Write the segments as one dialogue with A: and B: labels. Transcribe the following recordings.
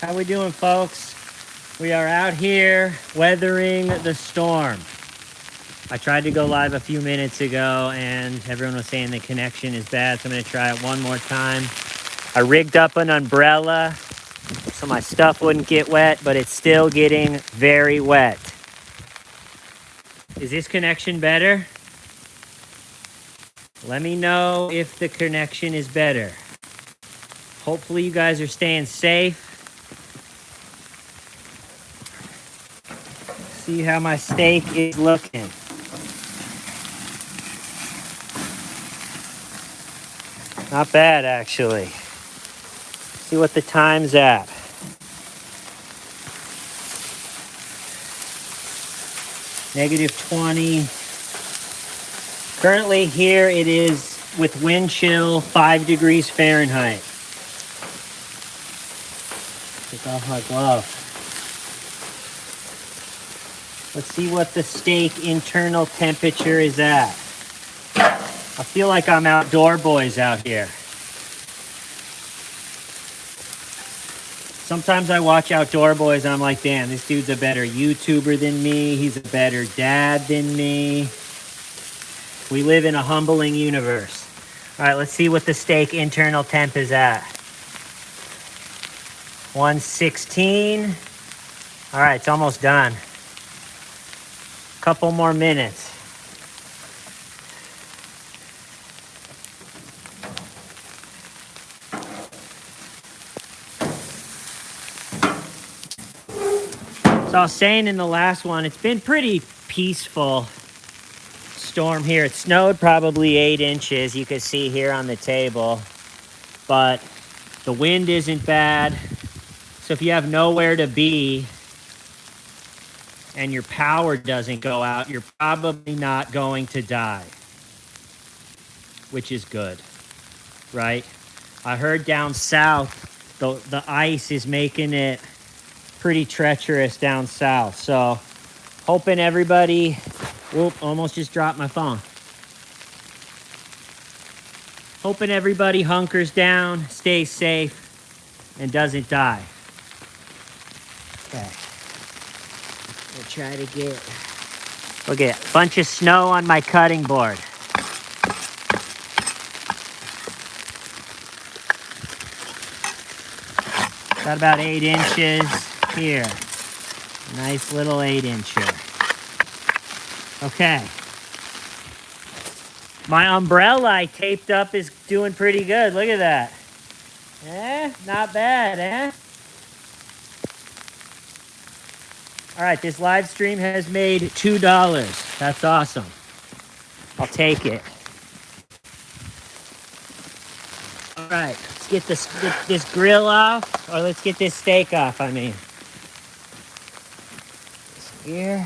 A: How we doing, folks? We are out here weathering the storm. I tried to go live a few minutes ago and everyone was saying the connection is bad, so I'm going to try it one more time. I rigged up an umbrella so my stuff wouldn't get wet, but it's still getting very wet. Is this connection better? Let me know if the connection is better. Hopefully you guys are staying safe. See how my steak is looking. Not bad, actually. See what the time's at. -20. Currently here it is with wind chill 5 degrees Fahrenheit. Take off my glove. Let's see what the steak internal temperature is at. I feel like I'm outdoor boys out here. Sometimes I watch Outdoor Boys and I'm like, damn, this dude's a better YouTuber than me. He's a better dad than me. We live in a humbling universe. All right, let's see what the steak internal temp is at. 116. All right, it's almost done. Couple more minutes. So I was saying in the last one, it's been pretty peaceful storm here. It snowed probably 8 inches, you can see here on the table, but the wind isn't bad. So if you have nowhere to be and your power doesn't go out, you're probably not going to die, which is good, right? I heard down south, the ice is making it pretty treacherous down south. So hoping everybody, whoop, almost just dropped my phone. Hoping everybody hunkers down, stays safe, and doesn't die. Okay. We'll try to get, look at a bunch of snow on my cutting board. Got about 8 inches here. Nice little 8-incher. Okay. My umbrella I taped up is doing pretty good. Look at that. Not bad, eh? All right, this live stream has made $2. That's awesome. I'll take it. All right, let's get this grill off, or let's get this steak off, I mean. Here.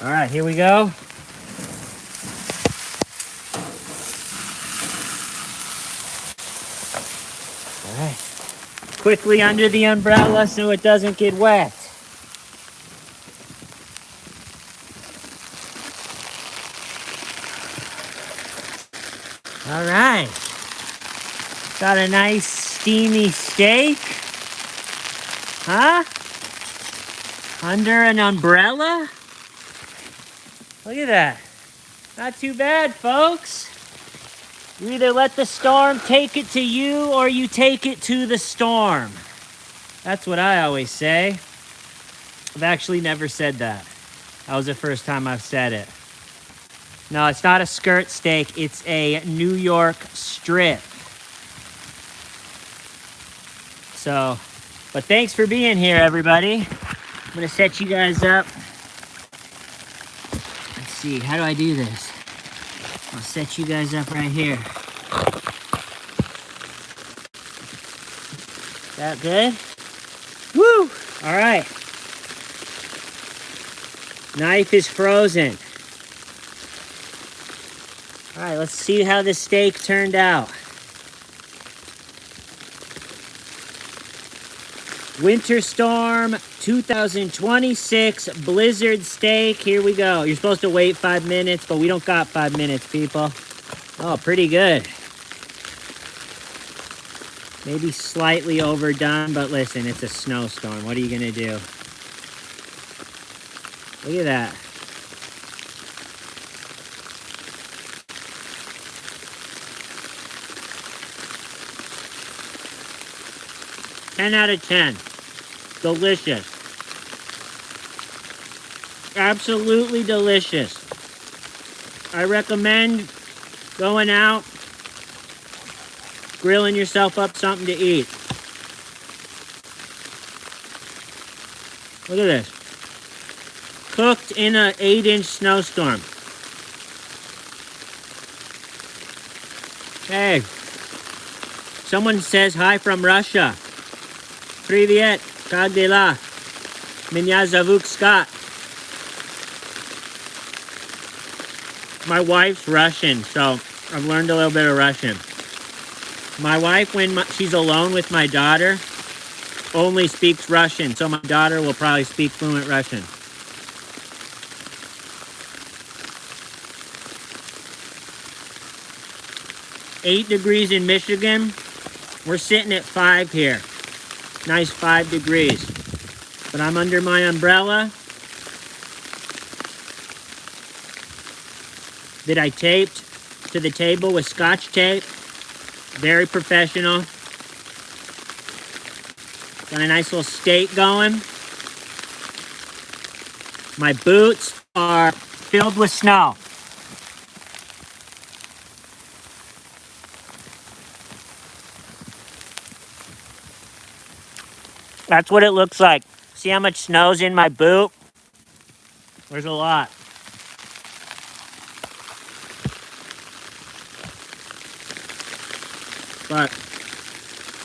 A: All right, here we go. All right. Quickly under the umbrella so it doesn't get wet. All right. Got a nice steamy steak. Huh? Under an umbrella? Look at that. Not too bad, folks. You either let the storm take it to you or you take it to the storm. That's what I always say. I've actually never said that. That was the first time I've said it. No, it's not a skirt steak. It's a New York strip. So, but thanks for being here, everybody. I'm going to set you guys up. Let's see, how do I do this? I'll set you guys up right here. That good? Woo! All right. Knife is frozen. All right, let's see how the steak turned out. Winter Storm 2026 Blizzard Steak. Here we go. You're supposed to wait 5 minutes, but we don't got 5 minutes, people. Oh, pretty good. Maybe slightly overdone, but listen, it's a snowstorm. What are you gonna do? Look at that. Ten out of 10. Delicious. Absolutely delicious. I recommend going out, grilling yourself up something to eat. Look at this. Cooked in an 8-inch snowstorm. Hey, someone says hi from Russia. Привет, как дела? Меня зовут Scott. My wife's Russian, so I've learned a little bit of Russian. My wife, when she's alone with my daughter, only speaks Russian, so my daughter will probably speak fluent Russian. Eight degrees in Michigan. We're sitting at 5 here. Nice 5 degrees. But I'm under my umbrella that I taped to the table with Scotch tape. Very professional. Got a nice little steak going. My boots are filled with snow. That's what it looks like. See how much snow's in my boot? There's a lot. But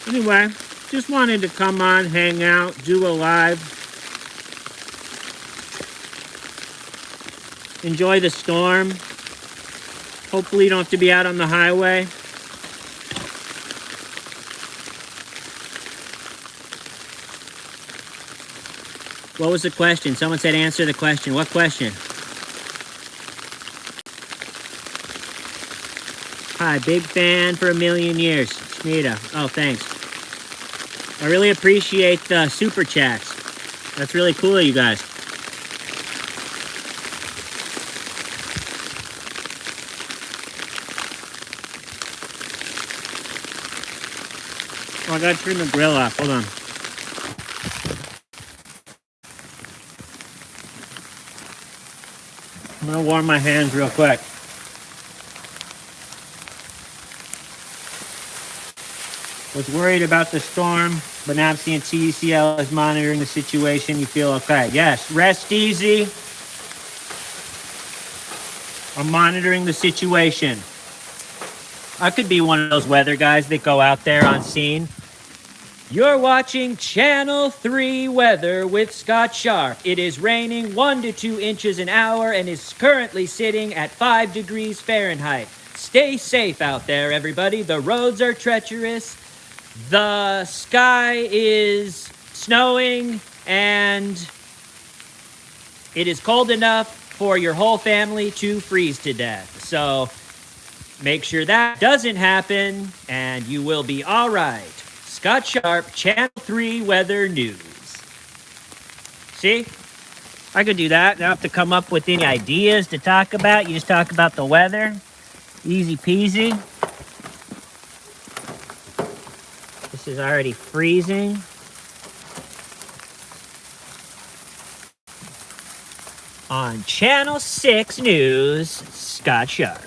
A: anyway, just wanted to come on, hang out, do a live. Enjoy the storm. Hopefully you don't have to be out on the highway. What was the question? Someone said answer the question. What question? Hi, big fan for a million years. Shnita. Oh, thanks. I really appreciate the super chats. That's really cool of you guys. Oh, I gotta turn the grill off. Hold on. I'm gonna warm my hands real quick. Was worried about the storm, but now seeing TECL is monitoring the situation. You feel okay? Yes. Rest easy. I'm monitoring the situation. I could be one of those weather guys that go out there on scene. You're watching Channel 3 Weather with Scott Sharp. It is raining 1 to 2 inches an hour and is currently sitting at 5 degrees Fahrenheit. Stay safe out there, everybody. The roads are treacherous. The sky is snowing, and it is cold enough for your whole family to freeze to death. So make sure that doesn't happen, and you will be all right. Scott Sharp, Channel 3 Weather News. See? I could do that. I don't have to come up with any ideas to talk about. You just talk about the weather. Easy peasy. This is already freezing. On Channel 6 News, Scott Sharp.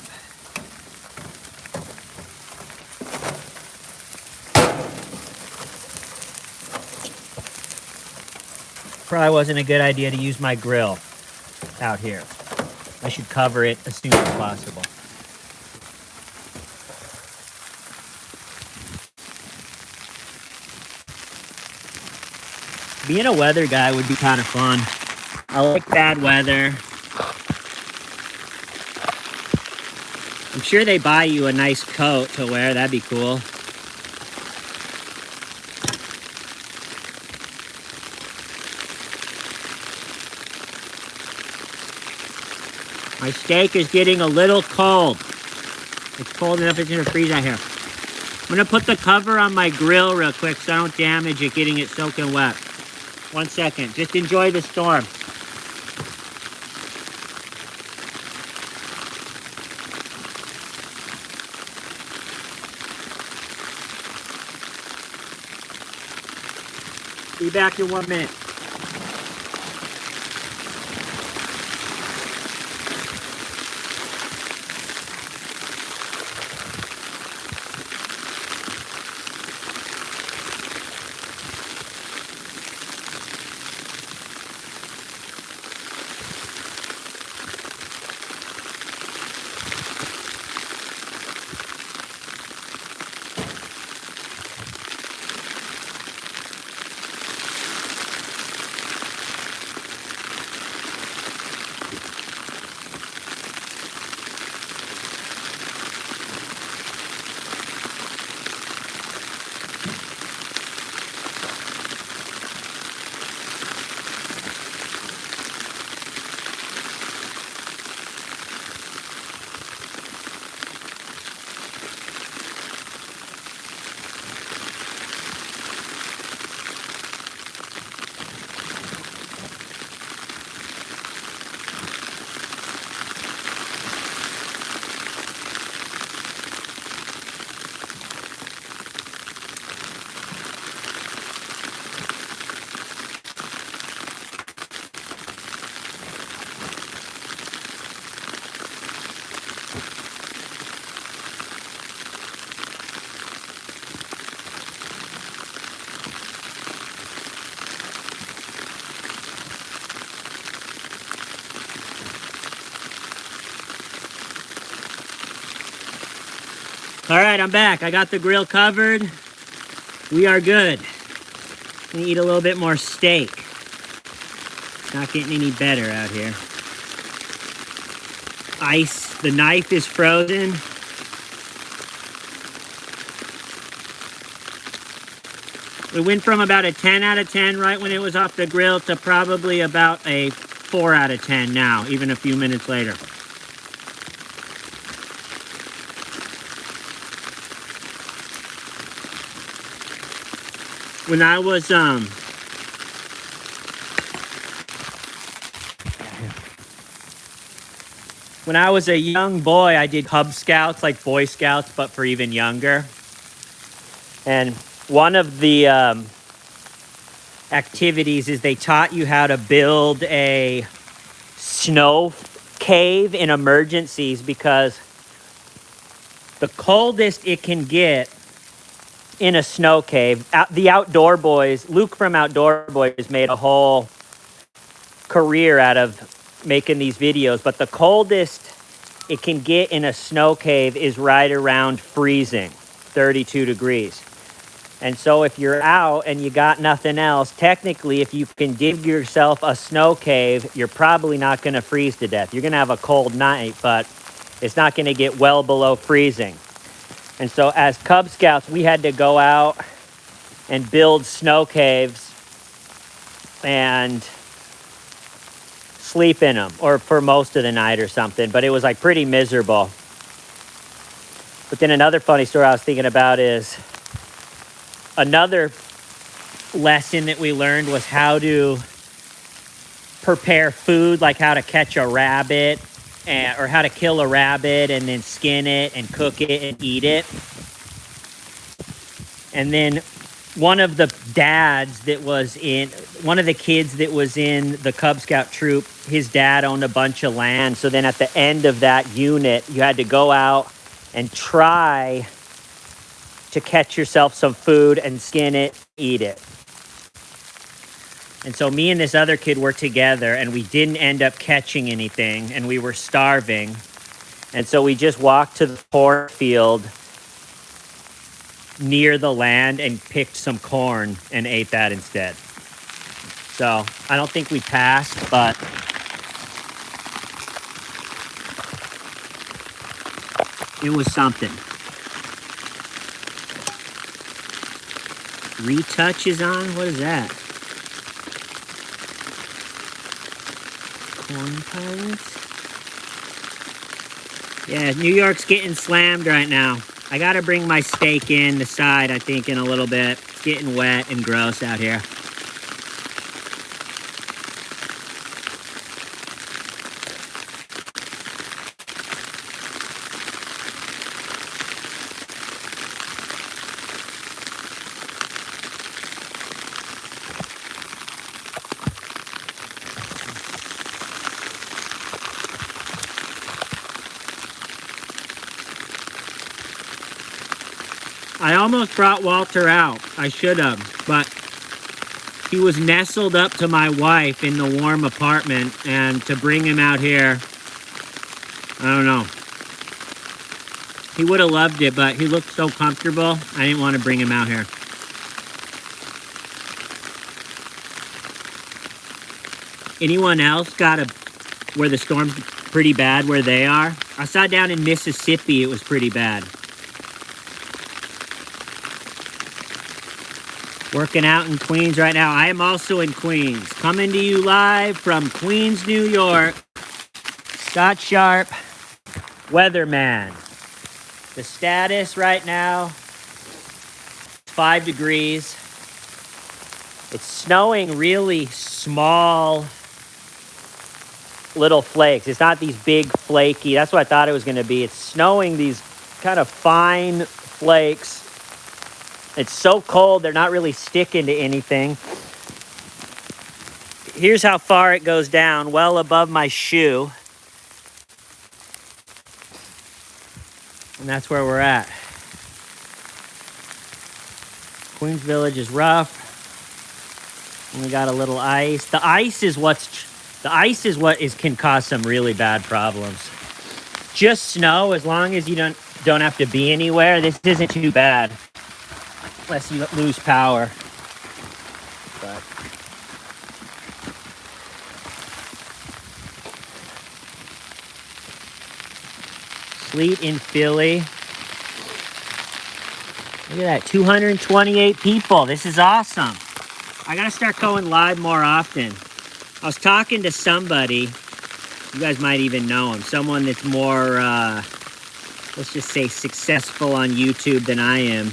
A: Probably wasn't a good idea to use my grill out here. I should cover it as soon as possible. Being a weather guy would be kind of fun. I like bad weather. I'm sure they buy you a nice coat to wear. That'd be cool. My steak is getting a little cold. It's cold enough it's gonna freeze out here. I'm gonna put the cover on my grill real quick so I don't damage it getting it soaking wet. 1 second, just enjoy the storm. Be back in 1 minute. All right, I'm back. I got the grill covered. We are good. I'm gonna eat a little bit more steak. It's not getting any better out here. Ice, the knife is frozen. We went from about a 10 out of 10 right when it was off the grill to probably about a 4 out of 10 now, even a few minutes later. When I was a young boy, I did Cub Scouts, like Boy Scouts, but for even younger. And one of the activities is they taught you how to build a snow cave in emergencies, because the coldest it can get in a snow cave, the Outdoor Boys, Luke from Outdoor Boys made a whole career out of making these videos, but the coldest it can get in a snow cave is right around freezing, 32 degrees. And so if you're out and you got nothing else, technically, if you can dig yourself a snow cave, you're probably not going to freeze to death. You're going to have a cold night, but it's not going to get well below freezing. And so as Cub Scouts, we had to go out and build snow caves and sleep in them, or for most of the night or something. But it was like pretty miserable. But then another funny story I was thinking about is another lesson that we learned was how to prepare food, like how to catch a rabbit, or how to kill a rabbit and then skin it and cook it and eat it. And then one of the kids that was in the Cub Scout troop, his dad owned a bunch of land. So then at the end of that unit, you had to go out and try to catch yourself some food and skin it, eat it. And so me and this other kid were together, and we didn't end up catching anything, and we were starving. And so we just walked to the cornfield near the land and picked some corn and ate that instead. So I don't think we passed, but it was something. Retouch is on? What is that? Corn Pirates? Yeah, New York's getting slammed right now. I gotta bring my steak in the side, I think, in a little bit. It's getting wet and gross out here. I almost brought Walter out. I should have, but he was nestled up to my wife in the warm apartment, and to bring him out here, I don't know. He would have loved it, but he looked so comfortable, I didn't want to bring him out here. Anyone else where the storm's pretty bad where they are? I saw down in Mississippi it was pretty bad. Working out in Queens right now. I am also in Queens. Coming to you live from Queens, New York. Scott Sharp, Weatherman. The status right now, 5 degrees. It's snowing really small little flakes. It's not these big flaky. That's what I thought it was going to be. It's snowing these kind of fine flakes. It's so cold, they're not really sticking to anything. Here's how far it goes down, well above my shoe. And that's where we're at. Queens Village is rough. And we got a little ice. The ice is what can cause some really bad problems. Just snow, as long as you don't have to be anywhere, this isn't too bad. Unless you lose power. But sleet in Philly. Look at that, 228 people. This is awesome. I gotta start going live more often. I was talking to somebody, you guys might even know him, someone that's more, let's just say, successful on YouTube than I am.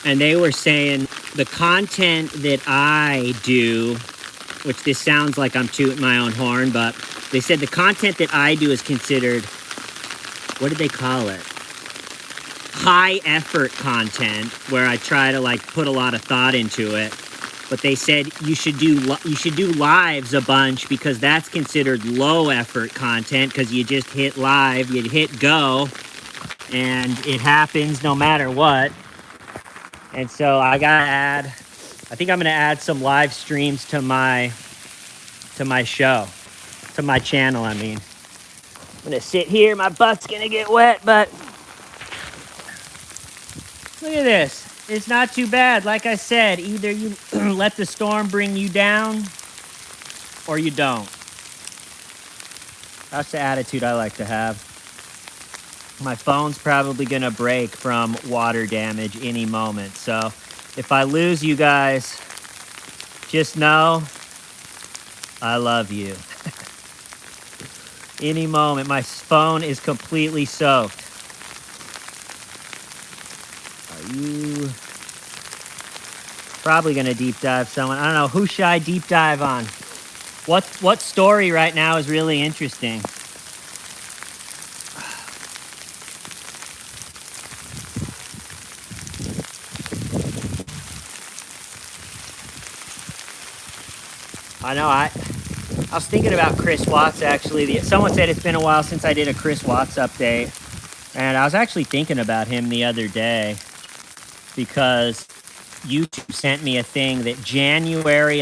A: And they were saying the content that I do, which this sounds like I'm tooting my own horn, but they said the content that I do is considered, what did they call it? High effort content, where I try to put a lot of thought into it. But they said you should do lives a bunch, because that's considered low effort content, because you just hit live, you hit go, and it happens no matter what. And so I think I'm gonna add some live streams to my show, to my channel, I mean. I'm gonna sit here, my butt's gonna get wet, but look at this. It's not too bad. Like I said, either you let the storm bring you down or you don't. That's the attitude I like to have. My phone's probably gonna break from water damage any moment. So if I lose you guys, just know I love you. Any moment, my phone is completely soaked. Are you probably gonna deep dive someone? I don't know, who should I deep dive on? What story right now is really interesting? I know, I was thinking about Chris Watts, actually. Someone said it's been a while since I did a Chris Watts update. And I was actually thinking about him the other day, because YouTube sent me a thing that January